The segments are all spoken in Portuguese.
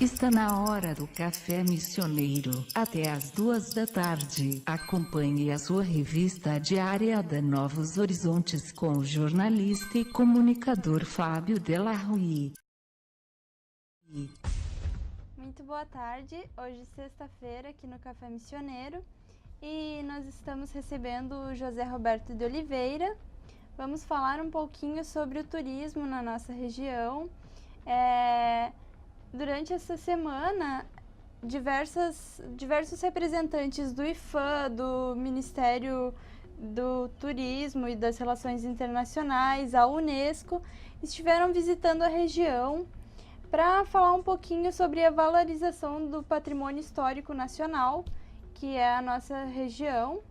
Está na hora do Café Missioneiro, até às 2 da tarde. Acompanhe a sua revista diária da Novos Horizontes com o jornalista e comunicador Fábio Delarrui. Muito boa tarde, hoje sexta-feira aqui no Café Missioneiro e nós estamos recebendo o José Roberto de Oliveira. Vamos falar um pouquinho sobre o turismo na nossa região. Durante essa semana, diversos representantes do IFAM, do Ministério do Turismo e das Relações Internacionais, a Unesco, estiveram visitando a região para falar um pouquinho sobre a valorização do patrimônio histórico nacional, que é a nossa região.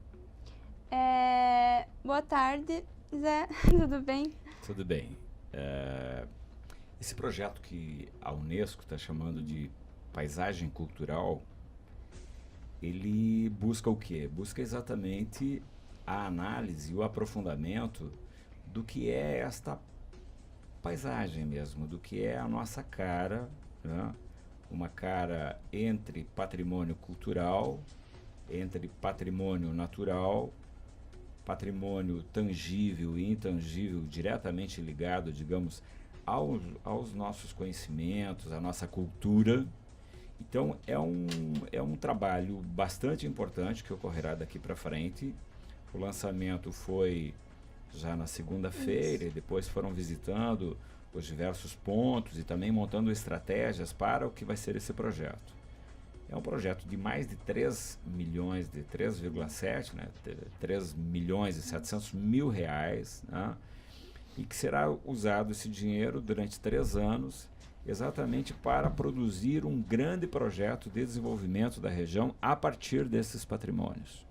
Boa tarde, Zé, tudo bem? Tudo bem. Esse projeto que a Unesco está chamando de paisagem cultural, ele busca o quê? Busca exatamente a análise e o aprofundamento do que é esta paisagem mesmo, do que é a nossa cara, né? Uma cara entre patrimônio cultural, entre patrimônio natural, patrimônio tangível e intangível, diretamente ligado, digamos, aos nossos conhecimentos, à nossa cultura. Então é um trabalho bastante importante que ocorrerá daqui para frente. O lançamento foi já na segunda-feira e depois foram visitando os diversos pontos e também montando estratégias para o que vai ser esse projeto. É um projeto de mais de 3 milhões, de 3,7, né? 3 milhões e 700 mil reais, né? E que será usado esse dinheiro durante 3 anos, exatamente para produzir um grande projeto de desenvolvimento da região a partir desses patrimônios.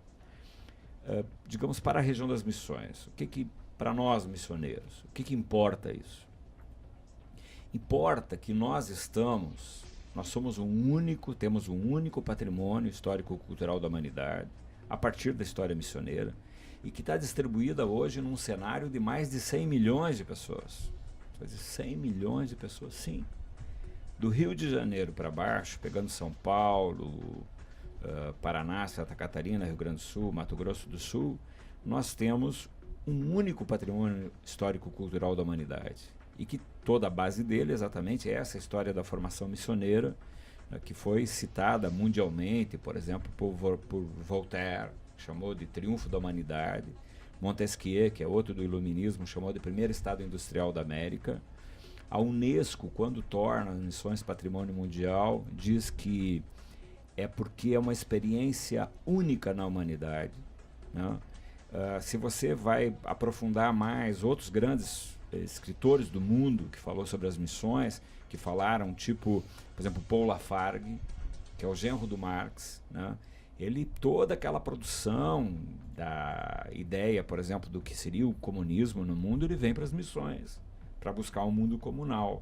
Digamos, para a região das missões, o que para nós missioneiros, o que importa isso? Importa que nós somos temos um único patrimônio histórico-cultural da humanidade, a partir da história missioneira, e que está distribuída hoje num cenário de mais de 100 milhões de pessoas. 100 milhões de pessoas, sim. Do Rio de Janeiro para baixo, pegando São Paulo, Paraná, Santa Catarina, Rio Grande do Sul, Mato Grosso do Sul, nós temos um único patrimônio histórico-cultural da humanidade. E que toda a base dele exatamente é essa história da formação missioneira, que foi citada mundialmente, por exemplo, por Voltaire, chamou de triunfo da humanidade. Montesquieu, que é outro do iluminismo, chamou de primeiro estado industrial da América. A Unesco, quando torna as missões patrimônio mundial, diz que é porque é uma experiência única na humanidade, né? Se você vai aprofundar mais, outros grandes escritores do mundo que falou sobre as missões, que falaram, tipo, por exemplo, Paul Lafargue, que é o genro do Marx, né? Toda aquela produção da ideia, por exemplo, do que seria o comunismo no mundo, ele vem para as missões, para buscar um mundo comunal.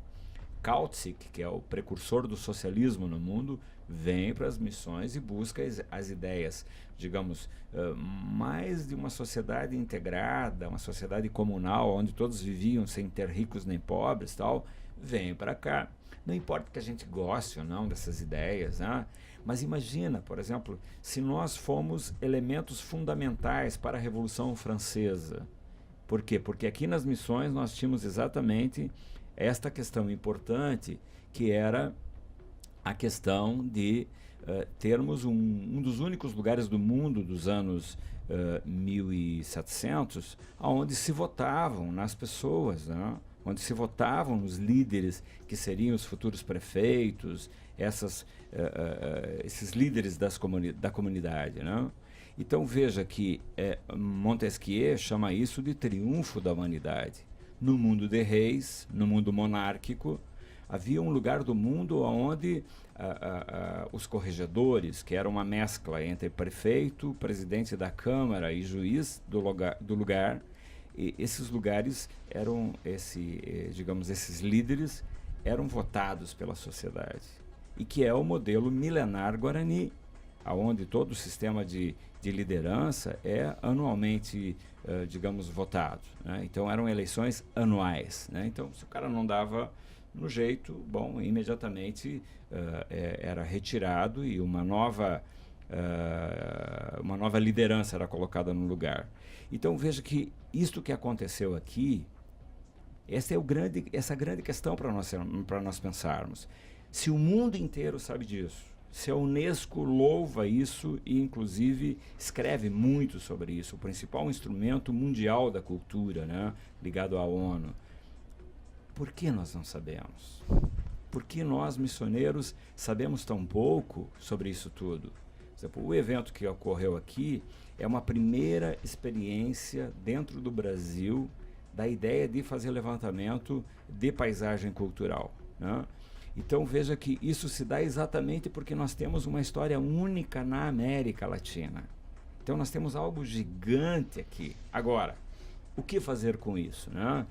Kautsky, que é o precursor do socialismo no mundo, vem para as missões e busca as ideias, digamos, mais de uma sociedade integrada, uma sociedade comunal, onde todos viviam sem ter ricos nem pobres, tal, vem para cá. Não importa que a gente goste ou não dessas ideias, né? Mas imagina, por exemplo, se nós fomos elementos fundamentais para a Revolução Francesa. Por quê? Porque aqui nas missões nós tínhamos exatamente esta questão importante, que era a questão de termos um dos únicos lugares do mundo dos anos 1700 onde se votavam nas pessoas, né? Onde se votavam nos líderes que seriam os futuros prefeitos, esses líderes da comunidade, né? Então veja que Montesquieu chama isso de triunfo da humanidade. No mundo de reis, no mundo monárquico, havia um lugar do mundo onde os corregedores, que era uma mescla entre prefeito, presidente da Câmara e juiz do lugar, e esses lugares eram, esses líderes eram votados pela sociedade. E que é o modelo milenar Guarani, onde todo o sistema de liderança é anualmente, votado, né? Então eram eleições anuais, né? Então se o cara não dava no jeito, bom, imediatamente era retirado e uma nova liderança era colocada no lugar. Então veja que isto que aconteceu aqui, essa é grande questão para nós pensarmos. Se o mundo inteiro sabe disso, se a Unesco louva isso e inclusive escreve muito sobre isso, o principal instrumento mundial da cultura, né, ligado à ONU, por que nós não sabemos? Por que nós, missioneiros, sabemos tão pouco sobre isso tudo? Por exemplo, o evento que ocorreu aqui é uma primeira experiência dentro do Brasil da ideia de fazer levantamento de paisagem cultural, né? Então veja que isso se dá exatamente porque nós temos uma história única na América Latina. Então nós temos algo gigante aqui. Agora, o que fazer com isso, né?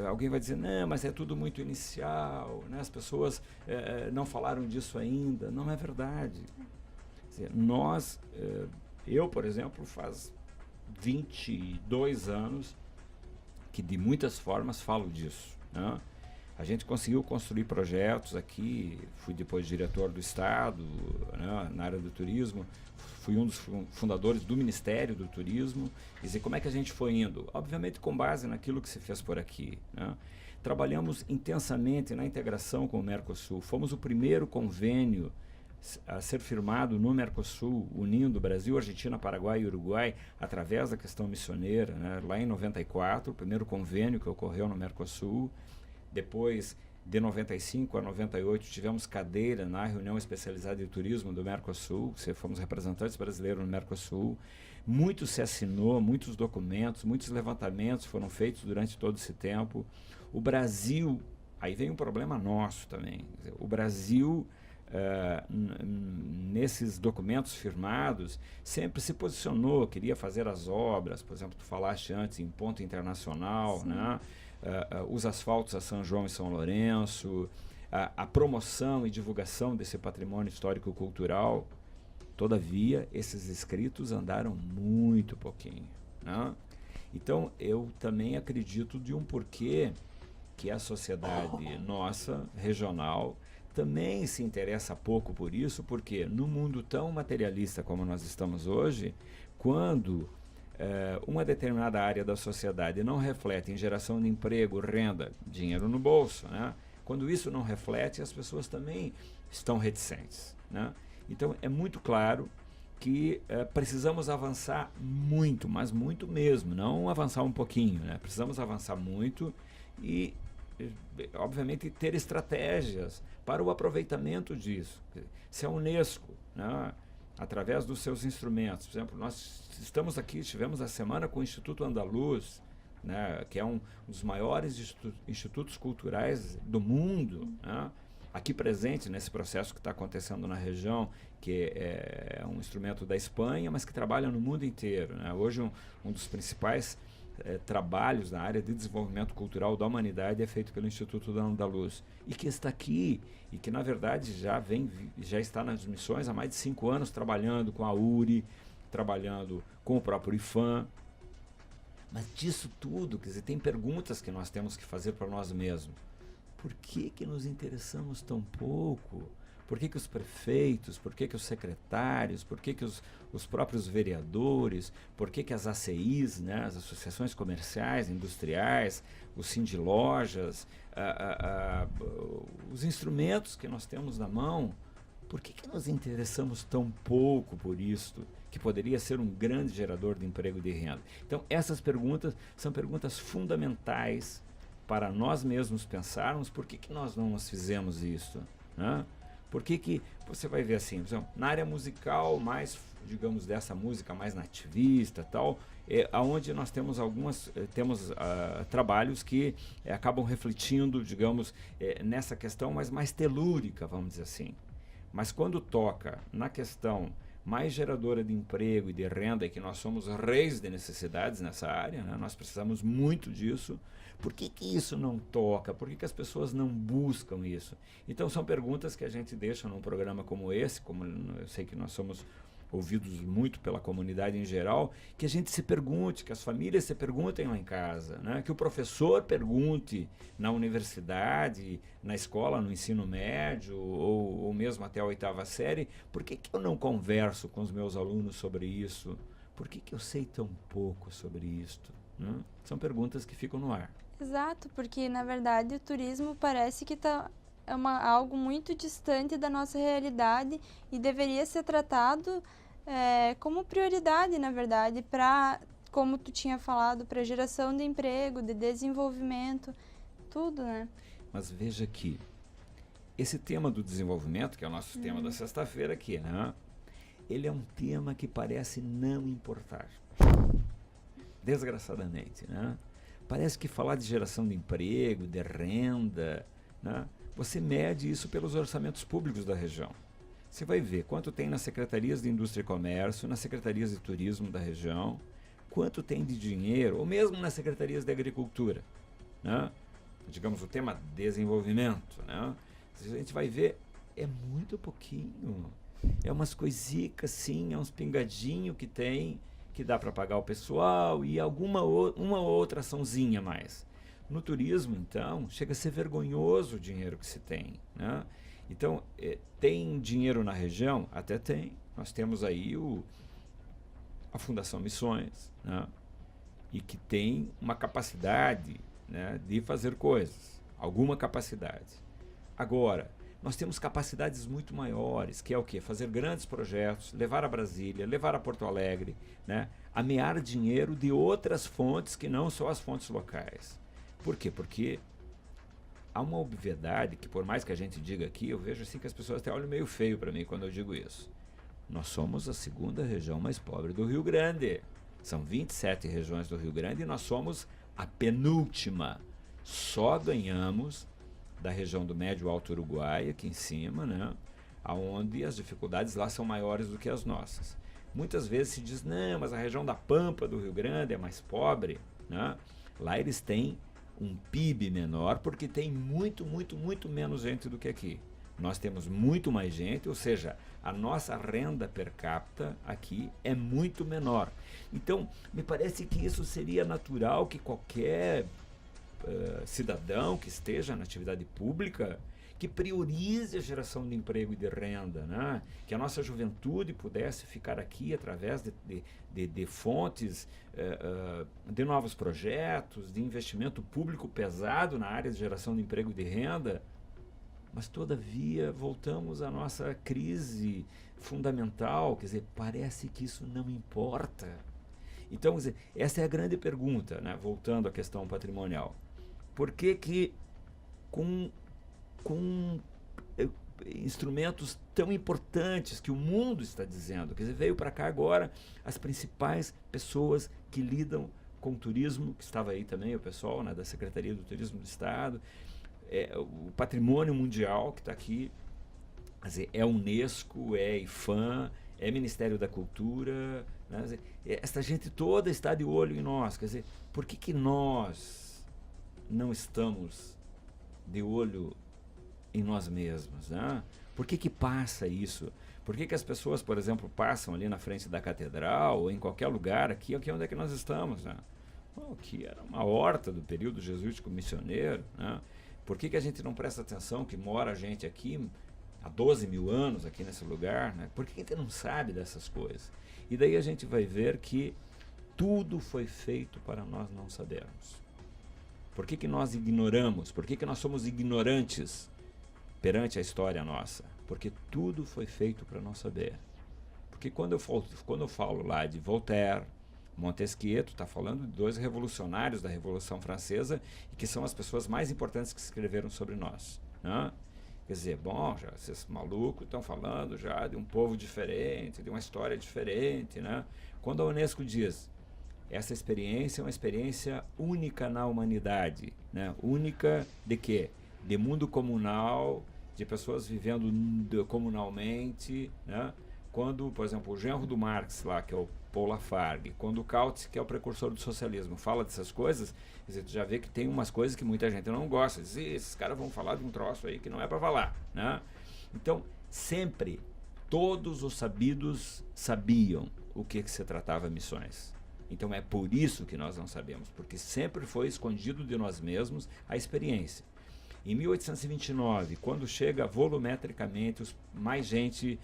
Alguém vai dizer, não, mas é tudo muito inicial, né? As pessoas não falaram disso ainda. Não é verdade. Quer dizer, eu, por exemplo, faz 22 anos que de muitas formas falo disso, né? A gente conseguiu construir projetos aqui, fui depois diretor do Estado, né, na área do turismo, fui um dos fundadores do Ministério do Turismo. Quer dizer, como é que a gente foi indo? Obviamente com base naquilo que se fez por aqui, né? Trabalhamos intensamente na integração com o Mercosul. Fomos o primeiro convênio a ser firmado no Mercosul, unindo Brasil, Argentina, Paraguai e Uruguai, através da questão missioneira, né? Lá em 94, o primeiro convênio que ocorreu no Mercosul. Depois, de 95 a 98, tivemos cadeira na reunião especializada de turismo do Mercosul, fomos representantes brasileiros no Mercosul. Muito se assinou, muitos documentos, muitos levantamentos foram feitos durante todo esse tempo. O Brasil, aí vem um problema nosso também, o Brasil, nesses documentos firmados, sempre se posicionou, queria fazer as obras, por exemplo, tu falaste antes em ponto internacional, né? Os asfaltos a São João e São Lourenço, a promoção e divulgação desse patrimônio histórico-cultural. Todavia, esses escritos andaram muito pouquinho, né? Então, eu também acredito de um porquê que a sociedade nossa, regional, também se interessa pouco por isso, porque no mundo tão materialista como nós estamos hoje, quando uma determinada área da sociedade não reflete em geração de emprego, renda, dinheiro no bolso, né? Quando isso não reflete, as pessoas também estão reticentes, né? Então é muito claro que precisamos avançar muito, mas muito mesmo, não avançar um pouquinho, né? Precisamos avançar muito e, obviamente, ter estratégias para o aproveitamento disso. Se a Unesco, né, através dos seus instrumentos, por exemplo, nós estivemos a semana com o Instituto Andaluz, né, que é um dos maiores institutos culturais do mundo, né, aqui presente nesse processo que está acontecendo na região, que é um instrumento da Espanha, mas que trabalha no mundo inteiro, né? Hoje um dos principais trabalhos na área de desenvolvimento cultural da humanidade é feito pelo Instituto Andaluz, e que está aqui, e que na verdade já está nas missões há mais de 5 anos, trabalhando com a URI, trabalhando com o próprio IFAM. Mas disso tudo, quer dizer, tem perguntas que nós temos que fazer para nós mesmos. Por que nos interessamos tão pouco? Por que os prefeitos, por que os secretários, por que os próprios vereadores, por que as ACIs, né, as associações comerciais, industriais, os sindilojas, os instrumentos que nós temos na mão, por que nos interessamos tão pouco por isto, que poderia ser um grande gerador de emprego e de renda? Então, essas perguntas são perguntas fundamentais para nós mesmos pensarmos por que nós não nos fizemos isso, né? Por que você vai ver assim, por exemplo, na área musical, mais, digamos, dessa música mais nativista tal, aonde nós temos trabalhos que acabam refletindo, digamos, nessa questão mais telúrica, vamos dizer assim. Mas quando toca na questão mais geradora de emprego e de renda, e que nós somos reis de necessidades nessa área, né? Nós precisamos muito disso. Por que isso não toca? Por que as pessoas não buscam isso? Então são perguntas que a gente deixa num programa como esse, como eu sei que nós somos ouvidos muito pela comunidade em geral, que a gente se pergunte, que as famílias se perguntem lá em casa, né? Que o professor pergunte na universidade, na escola, no ensino médio, ou mesmo até a 8ª série, por que eu não converso com os meus alunos sobre isso? Por que eu sei tão pouco sobre isto? Né? São perguntas que ficam no ar. Exato, porque na verdade o turismo parece que algo muito distante da nossa realidade e deveria ser tratado como prioridade, na verdade, para, como tu tinha falado, para geração de emprego, de desenvolvimento, tudo, né? Mas veja que esse tema do desenvolvimento, que é o nosso tema da sexta-feira aqui, né? Ele é um tema que parece não importar. Desgraçadamente, né? Parece que falar de geração de emprego, de renda, né? Você mede isso pelos orçamentos públicos da região. Você vai ver quanto tem nas secretarias de indústria e comércio, nas secretarias de turismo da região, quanto tem de dinheiro, ou mesmo nas secretarias de agricultura, né? Digamos, o tema desenvolvimento, né? A gente vai ver, é muito pouquinho. É umas coisicas, sim, é uns pingadinhos que tem, que dá para pagar o pessoal e uma outra açãozinha a mais. No turismo, então, chega a ser vergonhoso o dinheiro que se tem, né? Então, tem dinheiro na região? Até tem. Nós temos aí a Fundação Missões, né? E que tem uma capacidade, né, de fazer coisas, alguma capacidade. Agora, nós temos capacidades muito maiores, que é o quê? Fazer grandes projetos, levar a Brasília, levar a Porto Alegre, né? Amear dinheiro de outras fontes que não só as fontes locais. Por quê? Porque há uma obviedade que, por mais que a gente diga aqui, eu vejo assim que as pessoas até olham meio feio para mim quando eu digo isso. Nós somos a 2ª região mais pobre do Rio Grande. São 27 regiões do Rio Grande e nós somos a penúltima. Só ganhamos da região do Médio Alto Uruguai, aqui em cima, né? Onde as dificuldades lá são maiores do que as nossas. Muitas vezes se diz, não, mas a região da Pampa do Rio Grande é mais pobre, né? Lá eles têm um PIB menor porque tem muito menos gente do que aqui. Nós temos muito mais gente, ou seja, a nossa renda per capita aqui é muito menor. Então, me parece que isso seria natural que qualquer cidadão que esteja na atividade pública, que priorize a geração de emprego e de renda, né? Que a nossa juventude pudesse ficar aqui através de fontes, de novos projetos, de investimento público pesado na área de geração de emprego e de renda. Mas, todavia, voltamos à nossa crise fundamental, quer dizer, parece que isso não importa. Então, quer dizer, essa é a grande pergunta, né? Voltando à questão patrimonial. Por que com instrumentos tão importantes que o mundo está dizendo, quer dizer, veio para cá agora as principais pessoas que lidam com turismo, que estava aí também o pessoal, né, da Secretaria do Turismo do Estado, o patrimônio mundial que está aqui, quer dizer, é Unesco, é IFAM, é Ministério da Cultura, né, quer dizer, essa gente toda está de olho em nós, quer dizer, por que nós não estamos de olho em nós mesmos, né? Por que passa isso? Por que as pessoas, por exemplo, passam ali na frente da catedral ou em qualquer lugar aqui onde é que nós estamos, né? Aqui era uma horta do período jesuítico missioneiro, né? Por que a gente não presta atenção que mora gente aqui há 12 mil anos aqui nesse lugar, né? Por que a gente não sabe dessas coisas? E daí a gente vai ver que tudo foi feito para nós não sabermos. Por que nós ignoramos? Por que nós somos ignorantes perante a história nossa? Porque tudo foi feito para não saber. Porque quando eu falo lá de Voltaire, Montesquieu, está falando de 2 revolucionários da Revolução Francesa e que são as pessoas mais importantes que escreveram sobre nós, né? Quer dizer, bom, já esses malucos estão falando já de um povo diferente, de uma história diferente, né? Quando a Unesco diz, essa experiência é uma experiência única na humanidade, né? Única de quê? De mundo comunal, de pessoas vivendo comunalmente, né? Quando, por exemplo, o genro do Marx lá, que é o Paul Lafargue, quando o Kautsky, que é o precursor do socialismo, fala dessas coisas, quer dizer, tu já vê que tem umas coisas que muita gente não gosta, diz, esses caras vão falar de um troço aí que não é para falar, né? Então, sempre todos os sabidos sabiam o que se tratava missões. Então é por isso que nós não sabemos, porque sempre foi escondido de nós mesmos a experiência. Em 1829, quando chega volumetricamente mais gente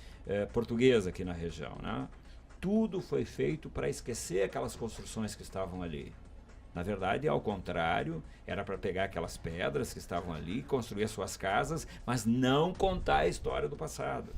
portuguesa aqui na região, né? Tudo foi feito para esquecer aquelas construções que estavam ali. Na verdade, ao contrário, era para pegar aquelas pedras que estavam ali, construir as suas casas, mas não contar a história do passado.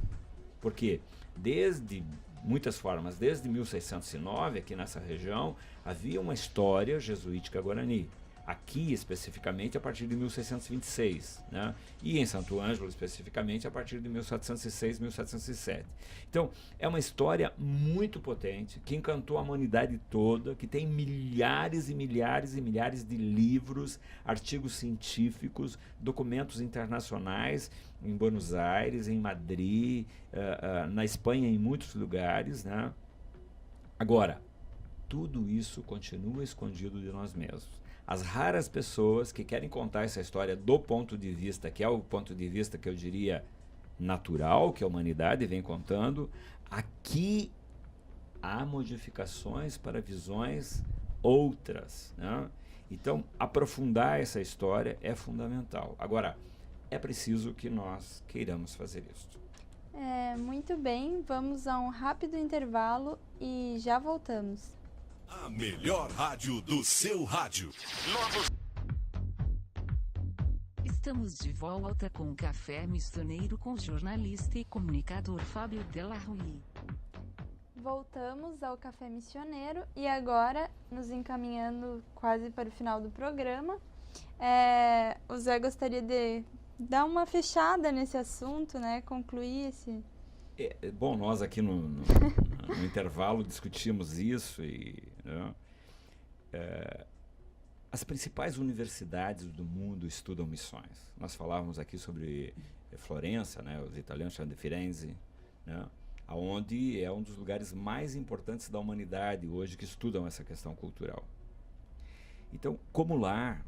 Porque desde muitas formas, desde 1609, aqui nessa região, havia uma história jesuítica guarani. Aqui, especificamente, a partir de 1626, né? E em Santo Ângelo, especificamente, a partir de 1706, 1707. Então, é uma história muito potente, que encantou a humanidade toda, que tem milhares e milhares e milhares de livros, artigos científicos, documentos internacionais, em Buenos Aires, em Madrid, na Espanha, em muitos lugares, né? Agora, tudo isso continua escondido de nós mesmos. As raras pessoas que querem contar essa história do ponto de vista, que é o ponto de vista que eu diria natural, que a humanidade vem contando, aqui há modificações para visões outras, né? Então, aprofundar essa história é fundamental. Agora, é preciso que nós queiramos fazer isso. Muito bem, vamos a um rápido intervalo e já voltamos. A melhor rádio do seu rádio. Estamos de volta com o Café Missioneiro com o jornalista e comunicador Fábio Della Rui. Voltamos ao Café Missioneiro e agora, nos encaminhando quase para o final do programa, o Zé gostaria de dar uma fechada nesse assunto, né? Concluir esse... Bom, nós aqui no intervalo discutimos isso e... né, as principais universidades do mundo estudam missões. Nós falávamos aqui sobre Florença, né, os italianos chamam de Firenze, né, onde é um dos lugares mais importantes da humanidade hoje que estudam essa questão cultural. Então, como lá,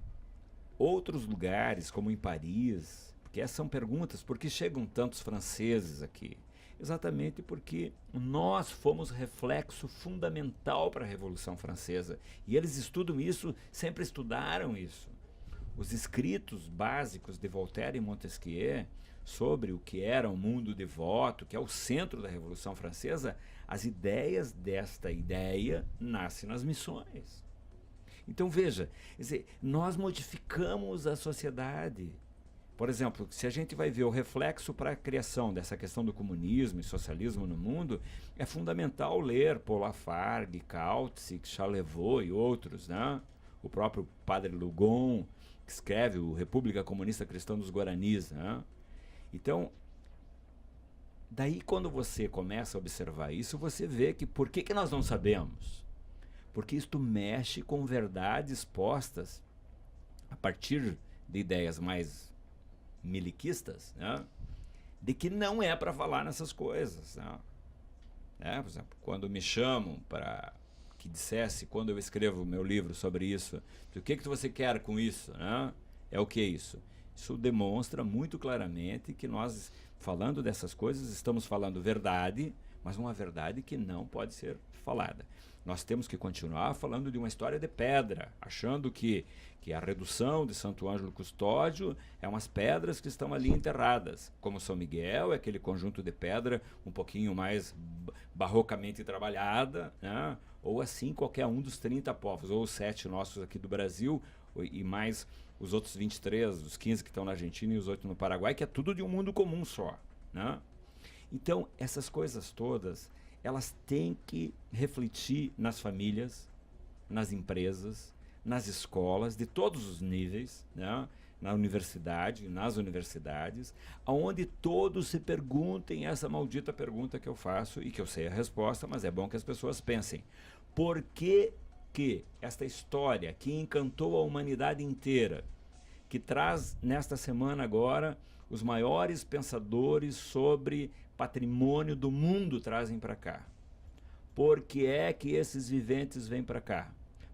outros lugares, como em Paris, porque essas são perguntas, por que chegam tantos franceses aqui? Exatamente porque nós fomos reflexo fundamental para a Revolução Francesa. E eles estudam isso, sempre estudaram isso. Os escritos básicos de Voltaire e Montesquieu sobre o que era o mundo devoto, que é o centro da Revolução Francesa, as ideias desta ideia nascem nas missões. Então veja, quer dizer, nós modificamos a sociedade. Por exemplo, se a gente vai ver o reflexo para a criação dessa questão do comunismo e socialismo no mundo, é fundamental ler Paul Lafargue, Kautsky, Charlevoix e outros, né? O próprio padre Lugon, que escreve o República Comunista Cristã dos Guaranis, né? Então, daí quando você começa a observar isso, você vê que por que nós não sabemos? Porque isto mexe com verdades postas a partir de ideias mais miliquistas, né? De que não é para falar nessas coisas, né? Por exemplo, quando me chamam para que dissesse, quando eu escrevo meu livro sobre isso, o que você quer com isso, né? É o que isso? Isso demonstra muito claramente que nós, falando dessas coisas, estamos falando verdade, mas uma verdade que não pode ser falada. Nós temos que continuar falando de uma história de pedra, achando que a redução de Santo Ângelo Custódio é umas pedras que estão ali enterradas, como São Miguel é aquele conjunto de pedra um pouquinho mais barrocamente trabalhada, né? Ou assim qualquer um dos 30 povos, ou os 7 nossos aqui do Brasil, e mais os outros 23, os 15 que estão na Argentina e os 8 no Paraguai, que é tudo de um mundo comum só, né? Então, essas coisas todas, elas têm que refletir nas famílias, nas empresas, nas escolas, de todos os níveis, né? Na universidade, nas universidades, onde todos se perguntem essa maldita pergunta que eu faço e que eu sei a resposta, mas é bom que as pessoas pensem. Por que esta história que encantou a humanidade inteira, que traz nesta semana agora os maiores pensadores sobre patrimônio do mundo trazem para cá? Por que é que esses viventes vêm para cá?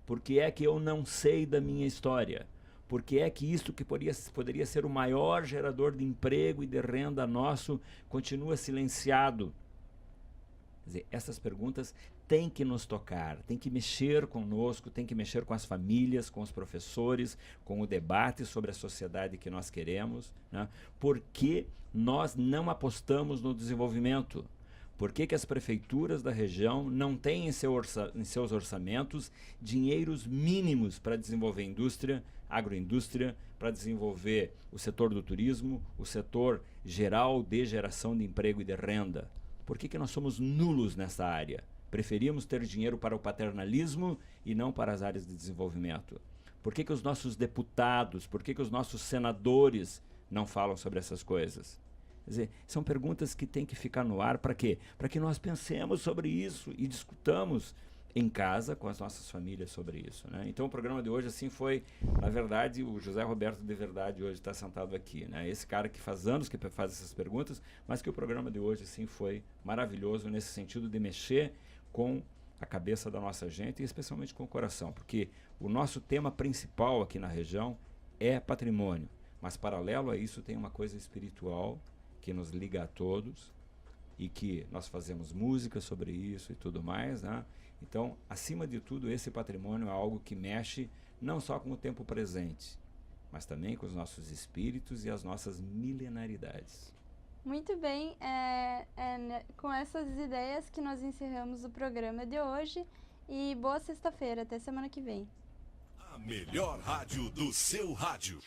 Por que é que eu não sei da minha história? Por que é que isto que poderia ser o maior gerador de emprego e de renda nosso continua silenciado? Quer dizer, essas perguntas têm que nos tocar, têm que mexer conosco, têm que mexer com as famílias, com os professores, com o debate sobre a sociedade que nós queremos, né? Por que nós não apostamos no desenvolvimento? Por que as prefeituras da região não têm em seus orçamentos dinheiros mínimos para desenvolver indústria, agroindústria, para desenvolver o setor do turismo, o setor geral de geração de emprego e de renda? Por que nós somos nulos nessa área? Preferimos ter dinheiro para o paternalismo e não para as áreas de desenvolvimento? Por que os nossos deputados, por que os nossos senadores não falam sobre essas coisas? Quer dizer, são perguntas que têm que ficar no ar para quê? Para que nós pensemos sobre isso e discutamos em casa com as nossas famílias sobre isso, né? Então o programa de hoje assim foi, na verdade, o José Roberto de verdade hoje está sentado aqui, né? Esse cara que faz anos que faz essas perguntas, mas que o programa de hoje assim foi maravilhoso nesse sentido de mexer com a cabeça da nossa gente e especialmente com o coração, porque o nosso tema principal aqui na região é patrimônio, mas paralelo a isso tem uma coisa espiritual que nos liga a todos e que nós fazemos música sobre isso e tudo mais, né? Então, acima de tudo, esse patrimônio é algo que mexe não só com o tempo presente, mas também com os nossos espíritos e as nossas milenaridades. Muito bem, com essas ideias que nós encerramos o programa de hoje e boa sexta-feira, até semana que vem. A melhor rádio do seu rádio.